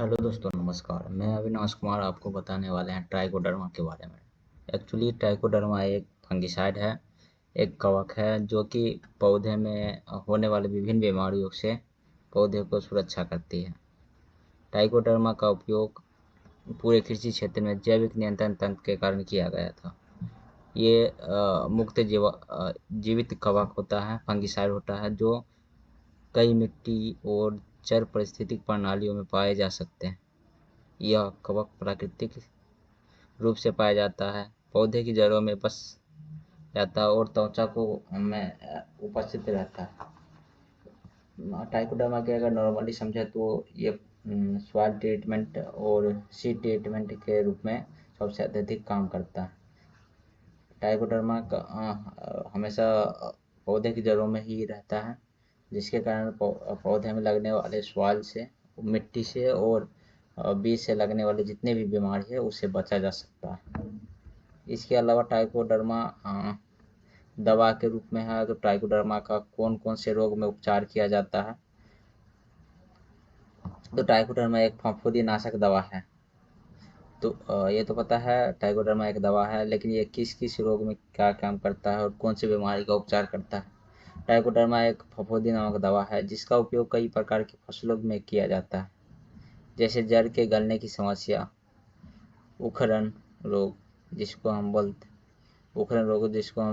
Hello दोस्तों, नमस्कार। मैं अविनाश कुमार आपको बताने वाले हैं ट्राइकोडर्मा के बारे में। एक्चुअली ट्राइकोडर्मा एक फंगिसाइड है, एक कवक है जो कि पौधे में होने वाले विभिन्न बीमारियों से पौधे को सुरक्षा करती है। ट्राइकोडर्मा का उपयोग पूरे कृषि क्षेत्र में जैविक नियंत्रण तंत्र के कारण किया गया था। ये मुक्त जीवित कवक होता है, फंगिसाइड होता है जो कई मिट्टी और जल पारिस्थितिक प्रणालियों में पाए जा सकते हैं। यह कवक प्राकृतिक रूप से पाया जाता है, पौधे की जड़ों में बस जाता है और त्वचा को में उपस्थित रहता है। ट्राइकोडर्मा के अगर नॉर्मली समझे तो ये सॉइल ट्रीटमेंट और सीड ट्रीटमेंट के रूप में सबसे अत्यधिक काम करता है। ट्राइकोडर्मा का हमेशा पौधे की जड़ों में ही रहता है, जिसके कारण पौधे में लगने वाले सॉइल से, मिट्टी से और बीज से लगने वाली जितनी भी बीमारी है उससे बचा जा सकता है। इसके अलावा ट्राइकोडर्मा दवा के रूप में है, तो ट्राइकोडर्मा का कौन कौन से रोग में उपचार किया जाता है। तो ट्राइकोडर्मा एक फफूंदी नाशक दवा है। तो ये तो पता है ट्राइकोडर्मा एक दवा है, लेकिन ये किस किस रोग में क्या काम करता है और कौन सी बीमारी का उपचार करता है। ट्राइकोडर्मा एक फफूंदी नामक दवा है जिसका उपयोग कई प्रकार की फसलों में किया जाता है, जैसे जड़ के गलने की समस्या, उखरन रोग जिसको हम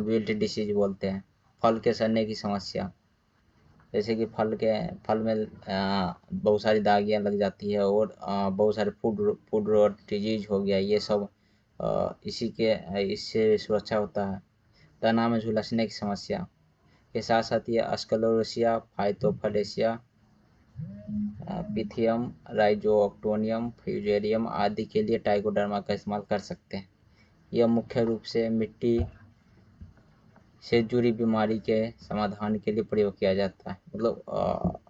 विल्ट डिसीज बोलते हैं, फल के सड़ने की समस्या, जैसे कि फल में बहुत सारी दागियाँ लग जाती है और बहुत सारे फूड रॉट डिजीज हो गया, ये सब इससे सुरक्षा होता है। तना में झुलसने की समस्या के साथ साथ ये अस्क्लेरोसिया, फाइटोफलेसिया, पिथियम, राइजोक्टोनियम, फ्यूजेरियम आदि के लिए ट्राइकोडर्मा का इस्तेमाल कर सकते हैं। यह मुख्य रूप से मिट्टी से जुड़ी बीमारी के समाधान के लिए प्रयोग किया जाता है। मतलब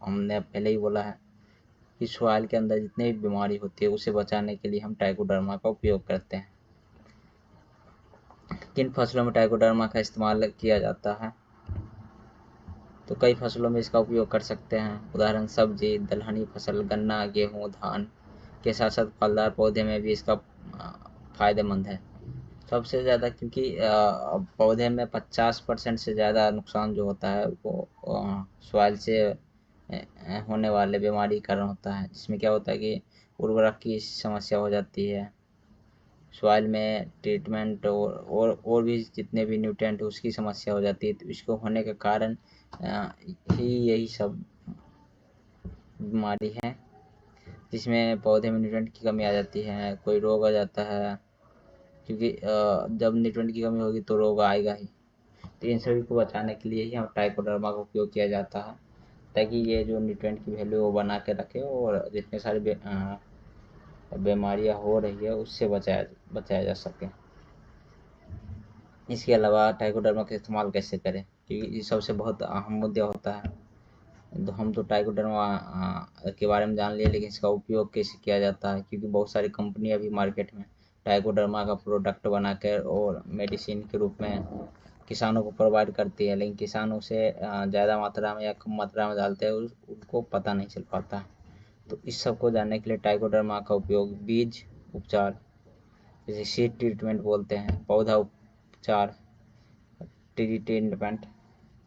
हमने पहले ही बोला है कि सॉइल के अंदर जितनी भी बीमारी होती है उसे बचाने के लिए हम ट्राइकोडर्मा का उपयोग करते हैं। किन फसलों में ट्राइकोडर्मा का इस्तेमाल किया जाता है? तो कई फसलों में इसका उपयोग कर सकते हैं। उदाहरण सब्जी, दलहनी फसल, गन्ना, गेहूँ, धान के साथ साथ फलदार पौधे में भी इसका फायदेमंद है। सबसे ज़्यादा क्योंकि पौधे में 50% से ज़्यादा नुकसान जो होता है वो सॉइल से होने वाले बीमारी के कारण होता है, जिसमें क्या होता है कि उर्वरक की समस्या हो जाती है, सॉइल में ट्रीटमेंट और भी जितने भी न्यूट्रिएंट उसकी समस्या हो जाती है। तो इसको होने के कारण ही यही सब बीमारी है, जिसमें पौधे में न्यूट्रिएंट की कमी आ जाती है, कोई रोग आ जाता है, क्योंकि जब न्यूट्रिएंट की कमी होगी तो रोग आएगा ही। तो इन सभी को बचाने के लिए ही हम ट्राइकोडर्मा का उपयोग किया जाता है, ताकि ये जो न्यूट्रिएंट की वैल्यू वो बना के रखे और जितने सारे बीमारियां हो रही है उससे बचाया जा सके। इसके अलावा ट्राइकोडर्मा का इस्तेमाल कैसे करें, क्योंकि ये सबसे बहुत अहम मुद्दा होता है। तो हम तो ट्राइकोडर्मा के बारे में जान लिए, लेकिन इसका उपयोग कैसे किया जाता है, क्योंकि बहुत सारी कंपनी अभी मार्केट में ट्राइकोडर्मा का प्रोडक्ट बनाकर और मेडिसिन के रूप में किसानों को प्रोवाइड करती है, लेकिन किसान उसे ज़्यादा मात्रा में या कम मात्रा में डालते हैं, उनको पता नहीं चल पाता है। तो इस सब को जानने के लिए ट्राइकोडर्मा का उपयोग बीज उपचार, जैसे सीड ट्रीटमेंट बोलते हैं, पौधा उपचार, ट्री ट्रीटमेंट,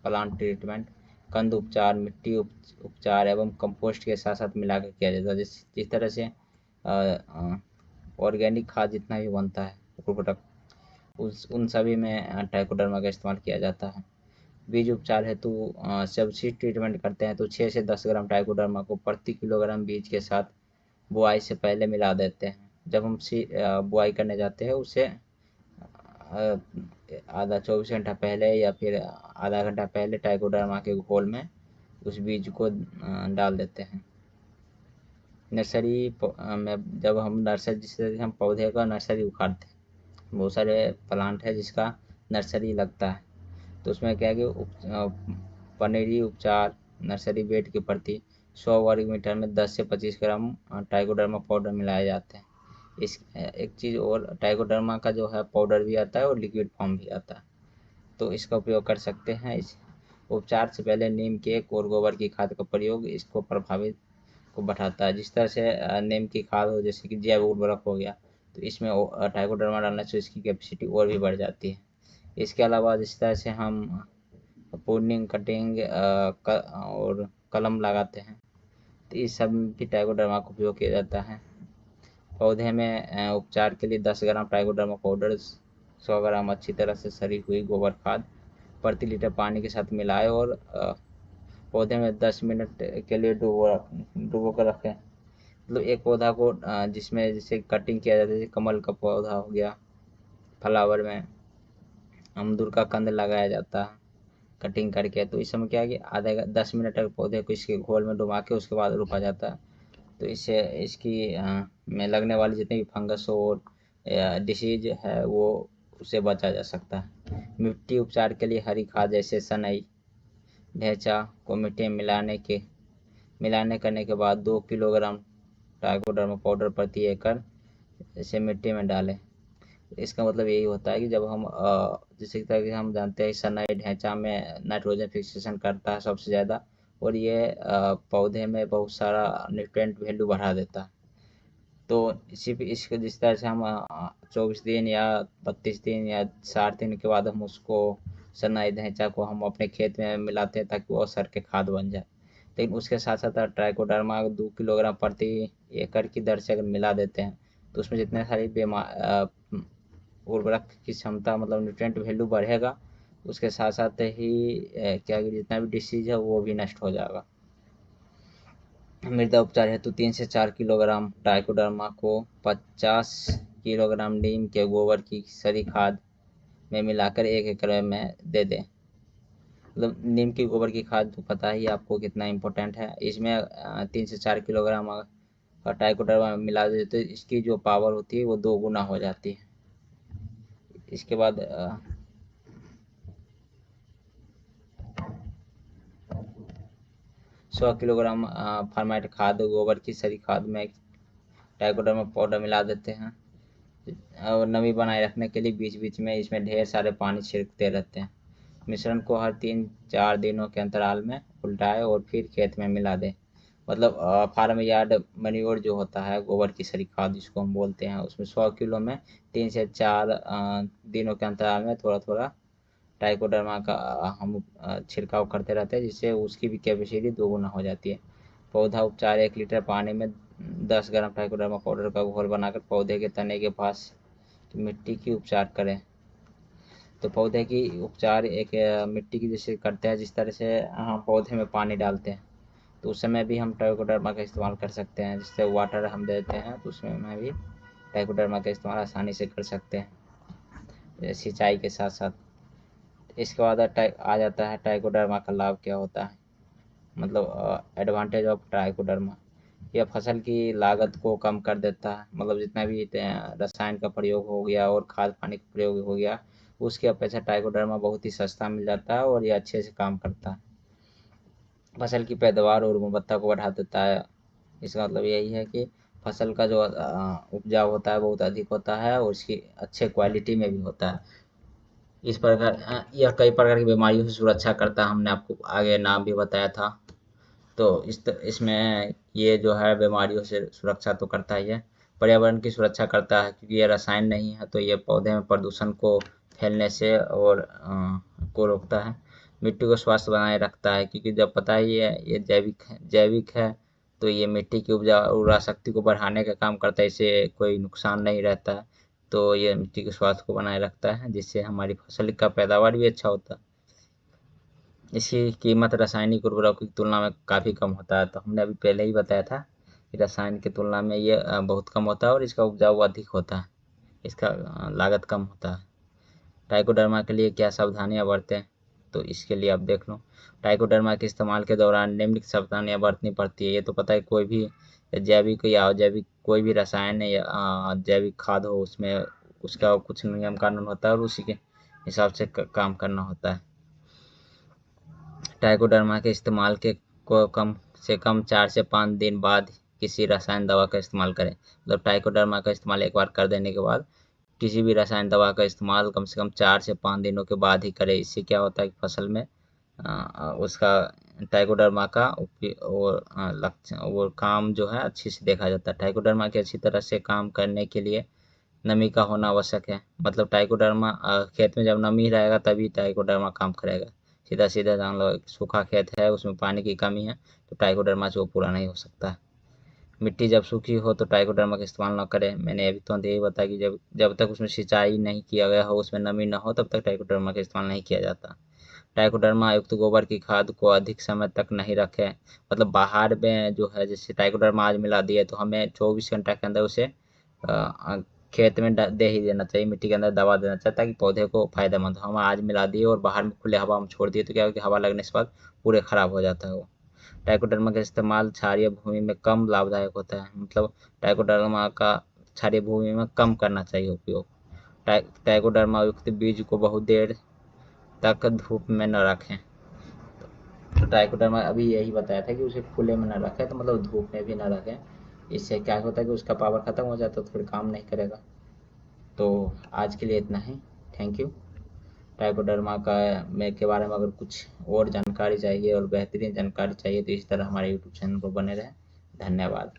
प्लांट ट्रीटमेंट, कंद उपचार, मिट्टी उपचार एवं कंपोस्ट के साथ साथ मिलाकर किया जाता है। जिस तरह से ऑर्गेनिक खाद जितना भी बनता है प्रोडक्ट, उन सभी में ट्राइकोडर्मा का इस्तेमाल किया जाता है। बीज उपचार हेतु जब सीड ट्रीटमेंट करते हैं तो 6 से 10 ग्राम ट्राइकोडर्मा को प्रति किलोग्राम बीज के साथ बुआई से पहले मिला देते हैं। जब हम बुआई करने जाते हैं उसे आधा 24 घंटा पहले या फिर आधा घंटा पहले ट्राइकोडर्मा के घोल में उस बीज को डाल देते हैं। नर्सरी में जब हम जिससे हम पौधे का नर्सरी उखाड़ते हैं, बहुत सारे प्लांट है जिसका नर्सरी लगता है, तो उसमें क्या है कि पनीरी उपचार नर्सरी बेड की प्रति 100 वर्ग मीटर में 10 से 25 ग्राम ट्राइकोडर्मा पाउडर मिलाए जाते हैं। एक चीज़ और, ट्राइकोडर्मा का जो है पाउडर भी आता है और लिक्विड फॉर्म भी आता है, तो इसका उपयोग कर सकते हैं। इस उपचार से पहले नीम केक और गोबर की खाद का प्रयोग इसको को बढ़ाता है। जिस तरह से नीम की खाद हो, जैसे कि जैव उर्वरक हो गया, तो इसमें ट्राइकोडर्मा डालने से इसकी कैपेसिटी और भी बढ़ जाती है। इसके अलावा जिस तरह से हम प्रूनिंग, कटिंग और कलम लगाते हैं, तो इस सब में भी ट्राइकोडर्मा का उपयोग किया जाता है। पौधे में उपचार के लिए 10 ग्राम ट्राइकोडर्मा पाउडर, 100 ग्राम अच्छी तरह से सड़ी हुई गोबर खाद प्रति लीटर पानी के साथ मिलाएं और पौधे में 10 मिनट के लिए डुबो कर रखें। मतलब एक पौधा को जिसमें जैसे कटिंग किया जाता है, जैसे कमल का पौधा हो गया, फ्लावर में अमदूर का कंद लगाया जाता है कटिंग करके, तो इस समय क्या है कि आधे 10 मिनट तक पौधे को इसके घोल में डुबा के उसके बाद रोपा जाता है। तो इससे इसकी में लगने वाली जितनी भी फंगस हो या डिसीज है वो उससे बचा जा सकता है। मिट्टी उपचार के लिए हरी खाद जैसे सनई, ढेंचा को मिट्टी में मिलाने करने के बाद 2 किलोग्राम ट्राइकोडर्मा पाउडर प्रति एकड़ इसे मिट्टी में डालें। इसका मतलब यही होता है कि जब हम जैसे तरह कि हम जानते हैं सनई ढेंचा में नाइट्रोजन फिक्सेशन करता है सबसे ज़्यादा, और ये पौधे में बहुत सारा न्यूट्रिएंट वैल्यू बढ़ा देता है। तो इसी पे इसको जिस तरह से हम 24 दिन या 32 दिन या 60 दिन के बाद हम उसको सनई ढैंचा को हम अपने खेत में मिलाते हैं ताकि वो सर के खाद बन जाए। लेकिन उसके साथ साथ ट्राइकोडर्मा 2 किलोग्राम प्रति एकड़ की दर से अगर मिला देते हैं, तो उसमें जितने सारी उर्वरक की क्षमता, मतलब न्यूट्रिएंट वैल्यू बढ़ेगा, उसके साथ साथ ही क्या जितना भी डिसीज है वो भी नष्ट हो जाएगा। मृदा उपचार हेतु 3 से 4 किलोग्राम ट्राइकोडर्मा को 50 किलोग्राम नीम के गोबर की सड़ी खाद में मिलाकर 1 एकड़ में दे दें। मतलब नीम की गोबर की खाद तो पता ही आपको कितना इम्पोर्टेंट है। इसमें 3 से 4 किलोग्राम ट्राइकोडर्मा मिला दे तो इसकी जो पावर होती है वो 2 गुना हो जाती है। इसके बाद 100 किलोग्राम फार्माइट खाद गोबर की सड़ी खाद में ट्राइकोडर्मा पाउडर मिला देते हैं और नमी बनाए रखने के लिए बीच बीच में इसमें ढेर सारे पानी छिड़कते रहते हैं। मिश्रण को हर 3-4 दिनों के अंतराल में उल्टाएं और फिर खेत में मिला दें। मतलब फार्म यार्ड मैन्योर जो होता है, गोबर की सड़ी खाद जिसको हम बोलते हैं, उसमें 100 किलो में 3 से 4 दिनों के अंतराल में थोड़ा थोड़ा ट्राइकोडर्मा का हम छिड़काव करते रहते हैं, जिससे उसकी भी कैपेसिटी 2 गुना हो जाती है। पौधा उपचार 1 लीटर पानी में 10 ग्राम ट्राइकोडर्मा पाउडर का घोल बनाकर पौधे के तने के पास मिट्टी की उपचार करें। तो पौधे की उपचार एक मिट्टी की जैसे करते हैं, जिस तरह से हम पौधे में पानी डालते हैं, तो उस समय भी हम ट्राइकोडर्मा का इस्तेमाल कर सकते हैं। जिससे वाटर हम देते हैं तो उसमें भी ट्राइकोडर्मा का इस्तेमाल आसानी से कर सकते हैं सिंचाई के साथ साथ। इसके बाद आ जाता है ट्राइकोडर्मा का लाभ क्या होता है, मतलब एडवांटेज ऑफ ट्राइकोडर्मा। यह फसल की लागत को कम कर देता है। मतलब जितना भी रसायन का प्रयोग हो गया और खाद पानी का प्रयोग हो गया, उसकी अपेक्षा ट्राइकोडर्मा बहुत ही सस्ता मिल जाता है और ये अच्छे से काम करता है। फसल की पैदावार और गुणवत्ता को बढ़ा देता है। इसका मतलब यही है कि फसल का जो उपजाऊ होता है बहुत अधिक होता है और उसकी अच्छे क्वालिटी में भी होता है। इस प्रकार यह कई प्रकार की बीमारियों से सुरक्षा करता है, हमने आपको आगे नाम भी बताया था। तो इसमें ये जो है बीमारियों से सुरक्षा तो करता ही है, पर्यावरण की सुरक्षा करता है, क्योंकि ये रसायन नहीं है तो ये पौधे में प्रदूषण को फैलने से और को रोकता है। मिट्टी को स्वास्थ्य बनाए रखता है, क्योंकि जब पता ही है ये जैविक है, तो ये मिट्टी की उर्वरा शक्ति को बढ़ाने का काम करता है, इससे कोई नुकसान नहीं रहता है। तो ये मिट्टी के स्वास्थ्य को बनाए रखता है, जिससे हमारी फसल का पैदावार भी अच्छा होता है। इसकी कीमत रासायनिक उर्वरकों की तुलना में काफ़ी कम होता है। तो हमने अभी पहले ही बताया था कि रसायन की तुलना में ये बहुत कम होता है और इसका उपजाऊ अधिक होता है, इसका लागत कम होता है। ट्राइकोडर्मा के लिए क्या सावधानियां बरतें, तो इसके लिए आप देख लो। ट्राइकोडर्मा के इस्तेमाल के दौरान निम्नलिखित सावधानियां बरतनी पड़ती है। ये तो पता है, कोई भी जैविक या अजैविक कोई भी रसायन या जैविक खाद हो, उसमें उसका कुछ नियम कानून होता है और उसी के हिसाब से काम करना होता है। ट्राइकोडर्मा के इस्तेमाल के को कम से कम 4 से 5 दिन बाद किसी रसायन दवा का इस्तेमाल करें। मतलब ट्राइकोडर्मा का इस्तेमाल एक बार कर देने के बाद किसी भी रसायन दवा का इस्तेमाल कम से कम 4 से 5 दिनों के बाद ही करें। इससे क्या होता है कि फसल में उसका ट्राइकोडर्मा का लक्ष्य और काम जो है अच्छे से देखा जाता है। ट्राइकोडर्मा के अच्छी तरह से काम करने के लिए नमी का होना आवश्यक है। मतलब ट्राइकोडर्मा खेत में जब नमी रहेगा तभी ट्राइकोडर्मा काम करेगा। सीधा सीधा जान लो, सूखा खेत है, उसमें पानी की कमी है, तो ट्राइकोडर्मा से वो पूरा नहीं हो सकता। मिट्टी जब सूखी हो तो ट्राइकोडर्मा का इस्तेमाल न करें। मैंने अभी तो यही बताया कि जब जब तक उसमें सिंचाई नहीं किया गया हो, उसमें नमी न हो, तब तक ट्राइकोडर्मा का इस्तेमाल नहीं किया जाता। ट्राइकोडर्मा युक्त गोबर की खाद को अधिक समय तक नहीं रखें। मतलब बाहर में जो है, जैसे ट्राइकोडर्मा आज मिला दिए तो हमें 24 घंटा के अंदर उसे खेत में दे ही देना चाहिए, मिट्टी के अंदर दबा देना चाहिए, ताकि पौधे को फायदेमंद हो। हम आज मिला दिए और बाहर में खुले हवा में छोड़ दिए तो क्या हो कि हवा लगने के बाद पूरे खराब हो जाता है वो। ट्राइकोडर्मा का इस्तेमाल क्षारीय भूमि में कम लाभदायक होता है। मतलब ट्राइकोडर्मा का क्षारीय भूमि में कम करना चाहिए उपयोग। ट्राइकोडर्मा युक्त बीज को बहुत देर तक धूप में न रखें। तो ट्राइकोडर्मा अभी यही बताया था कि उसे खुले में न रखें, तो मतलब धूप में भी न रखें। इससे क्या होता है कि उसका पावर ख़त्म हो जाता है तो फिर काम नहीं करेगा। तो आज के लिए इतना ही। Thank you. ट्राइकोडर्मा का में के बारे में अगर कुछ और जानकारी चाहिए और बेहतरीन जानकारी चाहिए तो इस तरह हमारे यूट्यूब चैनल पर बने रहें। धन्यवाद।